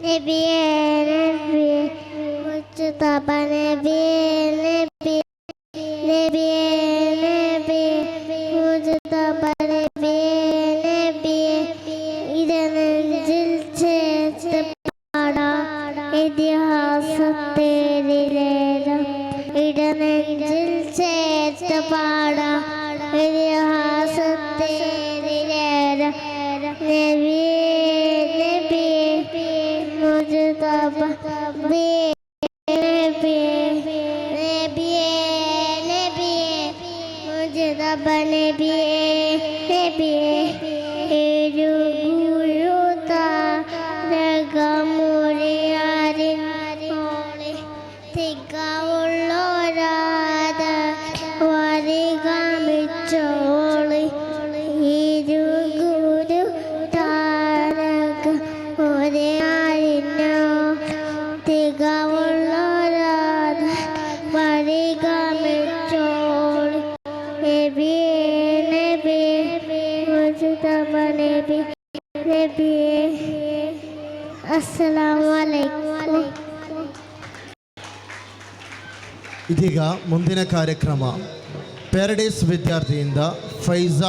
നബിയേ നബിയേ മുസ്തഫ നബിയേ നബിയേ നബിയേ മുസ്തഫ നബിയേ നബിയേ ഇടനെഞ്ചിൽ ചേർത്ത് പാടാം ഇതിഹാസത്തേരിലേരം ഇടനെഞ്ചിൽ ചേർത്ത് പാടാം ഇതിഹാസത്തേരിലേരം നബിയേ മുസ്തഫ നബിയേ നബിയേ മുസ്തഫ നബിയേ നബിയേ എഴുകുരുതാരകമുറിയാരിൻ തികവുള്ളോരാത വരികമിച്ചോളി ഇരുഗുരു താരക ഒരേറിനോ തികവുള്ളോരാത വരികമിച്ചോളി നബിയേ മുസ്തഫ നബിയേ ಅಸ್ಸಲಾಮು ಅಲೈಕುಂ. ಇದೀಗ ಮುಂದಿನ ಕಾರ್ಯಕ್ರಮ ಪ್ಯಾರಡೈಸ್ ವಿದ್ಯಾರ್ಥಿಯಿಂದ ಫೈಜಾ